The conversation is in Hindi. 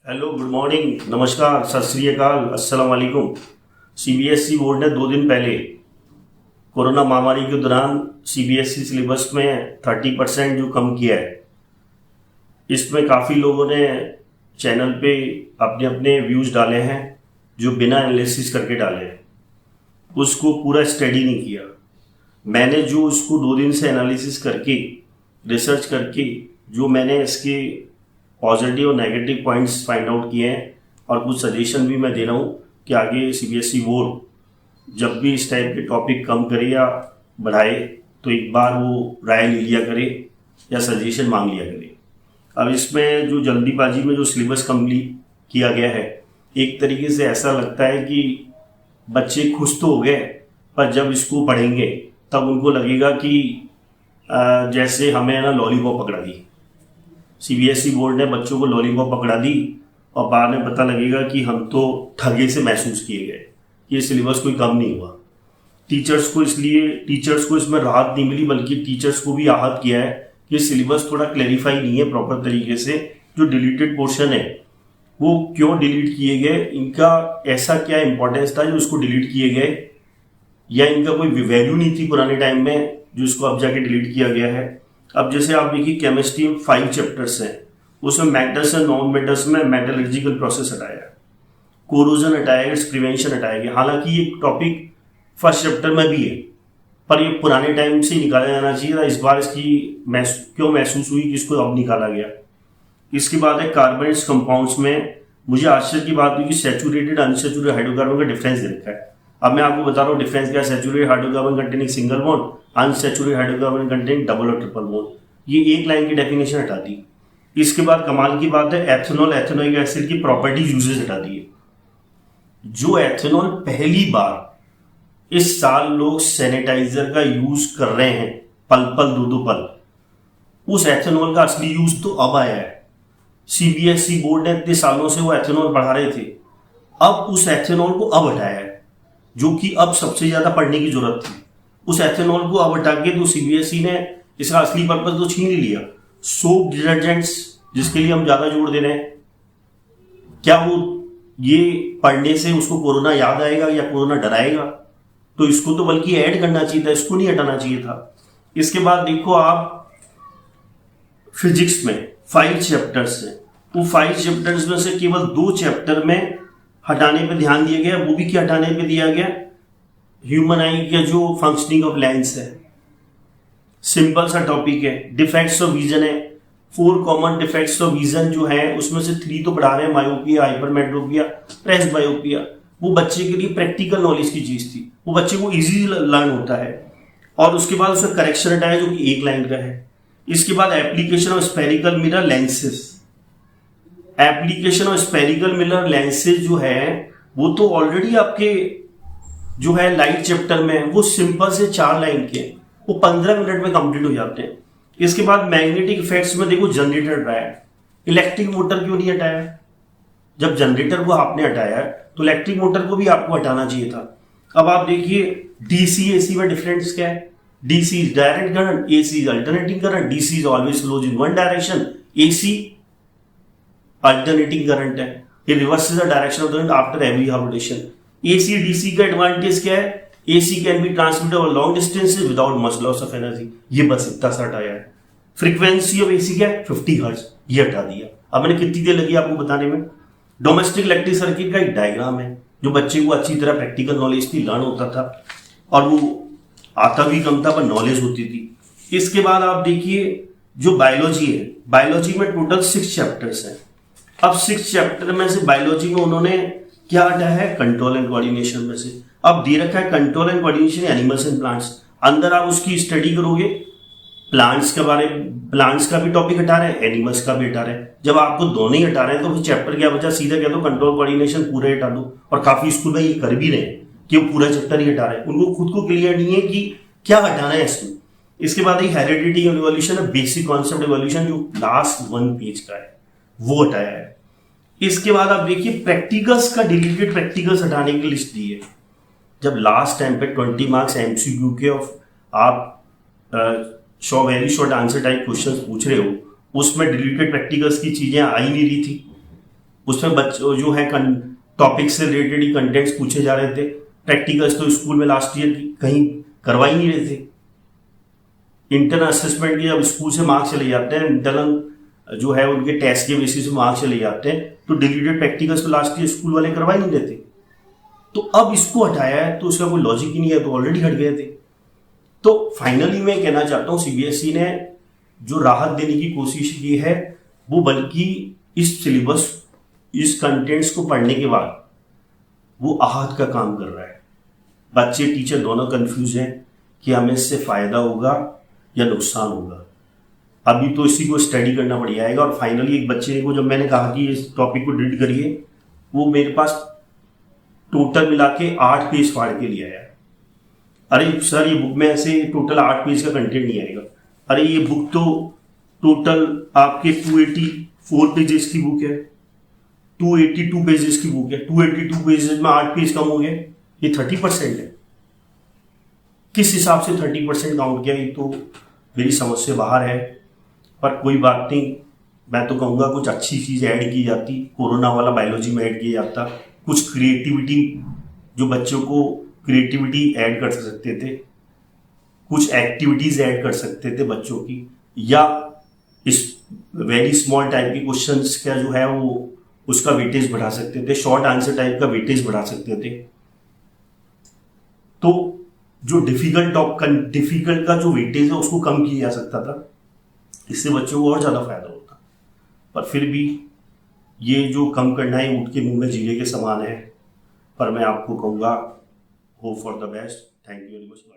हेलो, गुड मॉर्निंग, नमस्कार, सत श्री अकाल, अस्सलाम वालेकुम। सीबीएसई बोर्ड ने 2 दिन पहले कोरोना महामारी के दौरान सीबीएसई सिलेबस में 30% जो कम किया है, इसमें काफ़ी लोगों ने चैनल पे अपने अपने व्यूज़ डाले हैं जो बिना एनालिसिस करके डाले हैं, उसको पूरा स्टडी नहीं किया। मैंने जो उसको 2 दिन से एनालिसिस करके रिसर्च करके जो मैंने इसके पॉजिटिव और नेगेटिव पॉइंट्स फाइंड आउट किए हैं और कुछ सजेशन भी मैं दे रहा हूँ कि आगे सीबीएसई बोर्ड जब भी इस टाइप के टॉपिक कम करे या बढ़ाए तो एक बार वो राय ले लिया करे या सजेशन मांग लिया करे। अब इसमें जो जल्दीबाजी में जो सिलेबस कम्प्लीट किया गया है, एक तरीके से ऐसा लगता है कि बच्चे खुश तो हो गए, पर जब इसको पढ़ेंगे तब उनको लगेगा कि जैसे हमें ना लॉलीपॉप पकड़ा दी। सीबीएसई बोर्ड ने बच्चों को लॉलीपॉप पकड़ा दी और बाद में पता लगेगा कि हम तो ठगे से महसूस किए गए, ये सिलेबस कोई कम नहीं हुआ। टीचर्स को इसमें राहत नहीं मिली, बल्कि टीचर्स को भी आहत किया है कि सिलेबस थोड़ा क्लैरिफाई नहीं है प्रॉपर तरीके से। जो डिलीटेड पोर्शन है वो क्यों डिलीट किए गए, इनका ऐसा क्या इंपॉर्टेंस था जो उसको डिलीट किए गए, या इनका कोई वैल्यू नहीं थी पुराने टाइम में जो इसको अब जाके डिलीट किया गया है। अब जैसे आप देखिए, केमिस्ट्री में 5 चैप्टर्स हैं, उसमें मेटल्स एंड नॉन मेटल्स में मेटलर्जिकल प्रोसेस हटाया है, कोरोजन हटाया गया, प्रिवेंशन हटाया गया। हालांकि ये टॉपिक फर्स्ट चैप्टर में भी है, पर ये पुराने टाइम से निकाला जाना चाहिए था। इस बार इसकी क्यों महसूस हुई कि इसको अब निकाला गया। इसके बाद है कार्बन्स कंपाउंड्स में मुझे आश्चर्य की बात हुई कि सैचुरेटेड अनसैचुरेटेड हाइड्रोकार्बन का डिफरेंस दे रखा है। अब मैं आपको बता रहा हूँ डिफरेंस क्या है। Saturated hydrocarbon containing single bond, unsaturated hydrocarbon containing double और ट्रिपल बॉन्ड, ये एक लाइन की डेफिनेशन हटा दी। इसके बाद कमाल की बात है, एथेनॉल एथेनोइक एसिड की प्रॉपर्टीज यूजेज हटा दिए। जो एथेनॉल पहली बार इस साल लोग सैनिटाइजर का यूज कर रहे हैं, पल पल दो पल, उस एथेनॉल का असली यूज तो अब आया है। सीबीएसई बोर्ड ने इतने सालों से वो एथेनॉल बढ़ा रहे थे, अब उस एथेनॉल को अब हटाया है, जो कि अब सबसे ज्यादा पढ़ने की जरूरत थी। उस एथेनॉल को अब हटा के तो सीबीएसई ने इसका असली पर्पज तो छीन ही लिया। सोप डिटर्जेंट्स जिसके लिए हम ज्यादा जोर दे रहे हैं, क्या वो ये पढ़ने से उसको कोरोना याद आएगा या कोरोना डराएगा? तो इसको तो बल्कि ऐड करना चाहिए था, इसको नहीं हटाना चाहिए था। इसके बाद देखो आप, फिजिक्स में 5 चैप्टर्स हैं, वो 5 चैप्टर्स में से केवल 2 चैप्टर में हटाने पे ध्यान दिया गया। वो भी क्या हटाने पे दिया गया? ह्यूमन आई का जो फंक्शनिंग ऑफ लेंस है, सिंपल सा टॉपिक है। डिफेक्ट्स ऑफ विजन है, 4 कॉमन डिफेक्ट्स ऑफ विजन जो है उसमें से 3 तो पढ़ा रहे हैं, मायोपिया, हाइपरमेट्रोपिया, प्रेस बायोपिया। वो बच्चे के लिए प्रैक्टिकल नॉलेज की चीज थी, वो बच्चे को इजी लर्न होता है। और उसके बाद उसका करेक्शन हटाया जो कि 1 लाइन का है। इसके बाद application of spherical mirror lenses, application of spherical mirror lenses जो है वो तो ऑलरेडी आपके जो है लाइट चैप्टर में, वो सिंपल से 4 लाइन के, वो 15 मिनट में कंप्लीट हो जाते हैं। इसके बाद मैग्नेटिक इफेक्ट्स में देखो, जनरेटर हटाया, इलेक्ट्रिक मोटर क्यों नहीं हटाया? जब जनरेटर को आपने हटाया तो इलेक्ट्रिक मोटर को भी आपको हटाना चाहिए था। अब आप देखिए डीसी एसी में डिफरेंस क्या है। DC is direct current, AC is alternating current. DC is always flows in one direction, AC alternating current है, ये reverses the direction of current after every half rotation. AC DC का एडवांटेज क्या है? AC can be transmitted over long distances without much loss of energy. ये बस इतना सा हटाया है। फ्रीक्वेंसी ऑफ एसी क्या है? 50 हर्ट्ज, ये हटा दिया। अब मैंने कितनी देर लगी आपको बताने में। डोमेस्टिक इलेक्ट्रिक सर्किट का एक डायग्राम है, जो बच्चे को अच्छी तरह प्रैक्टिकल नॉलेज थी, लर्न होता था, और वो आता भी कम था पर नॉलेज होती थी। इसके बाद आप देखिए जो बायोलॉजी है, बायोलॉजी में टोटल 6 चैप्टर्स हैं। अब 6 चैप्टर में से बायोलॉजी में उन्होंने क्या हटाया है? कंट्रोल एंड कोऑर्डिनेशन में से। अब दे रखा है control and coordination animals and plants, अंदर आप उसकी स्टडी करोगे, प्लांट्स का भी टॉपिक हटा रहे हैं, एनिमल्स का भी हटा रहे हैं। जब आपको दोनों ही हटा रहे हैं तो फिर चैप्टर क्या बचा? सीधा कह दो कंट्रोल कोऑर्डिनेशन पूरा हटा दो। और काफी स्कूल में ये कर भी रहे हैं कि वो पूरा चैप्टर ही हटा रहे हैं, उनको खुद को क्लियर नहीं है कि क्या हटाना है इसमें। इसके बाद एक हेरिडिटी इवोल्यूशन है, बेसिक कॉन्सेप्ट इवोल्यूशन, जो लास्ट 1 पेज का है, वो हटाया है। इसके बाद आप देखिए प्रैक्टिकल्स का, डिलीटेड प्रैक्टिकल्स हटाने की लिस्ट दी है। जब लास्ट टाइम पे 20 मार्क्स एमसीक्यू के ऑफ आप very short answer type question पूछ रहे हो, उसमें डिलीटेड प्रैक्टिकल्स की चीजें आ ही नहीं रही थी। उसमें बच्चों जो है टॉपिक से रिलेटेड ही कंटेंट्स पूछे जा रहे थे। प्रैक्टिकल्स तो स्कूल में लास्ट ईयर कहीं करवा ही नहीं रहे थे। इंटरनल असेसमेंट के जब स्कूल से मार्क्स चले जाते हैं, इंटरनल जो है उनके टेस्ट के बेसिस पे मार्क्स चले जाते हैं, तो डिलीटेड प्रैक्टिकल्स तो लास्ट ईयर स्कूल वाले करवा ही नहीं देते। तो अब इसको हटाया है तो उसका कोई लॉजिक ही नहीं है, तो ऑलरेडी हट गए थे। तो फाइनली मैं कहना चाहता हूं सीबीएसई ने जो राहत देने की कोशिश की है वो बल्कि इस सिलेबस, इस कंटेंट्स को पढ़ने के बाद वो आहत का काम कर रहा है। बच्चे टीचर दोनों कंफ्यूज हैं कि हमें इससे फायदा होगा या नुकसान होगा। अभी तो इसी को स्टडी करना पड़ जाएगा। और फाइनली एक बच्चे को जब मैंने कहा कि इस टॉपिक को रीड करिए, वो मेरे पास टोटल मिला के 8 पेज फाड़ के ले आया। अरे सर, ये बुक में ऐसे टोटल 8 पेज का कंटेंट नहीं आएगा। अरे ये बुक तो टोटल आपके 284 पेजेस की बुक है, 282 पेजेस की बुक है। 282 पेजेस में 8 पेज कम हो गए, ये 30% है। किस हिसाब से 30% काउंट किया, ये तो मेरी समझ से बाहर है। पर कोई बात नहीं, मैं तो कहूँगा कुछ अच्छी चीज़ ऐड की जाती। कोरोना वाला बायोलॉजी में ऐड किया जाता, कुछ क्रिएटिविटी, जो बच्चों को क्रिएटिविटी ऐड कर सकते थे, कुछ एक्टिविटीज ऐड कर सकते थे बच्चों की, या इस वेरी स्मॉल टाइप के क्वेश्चंस का जो है वो उसका वेटेज बढ़ा सकते थे, शॉर्ट आंसर टाइप का वेटेज बढ़ा सकते थे। तो जो डिफिकल्ट का जो वेटेज है उसको कम किया जा सकता था, इससे बच्चों को और ज्यादा फायदा होता। पर फिर भी ये जो कम करना है ऊँट के मुंह में जीरे के समान है। पर मैं आपको कहूँगा, hope for the best. Thank you very much.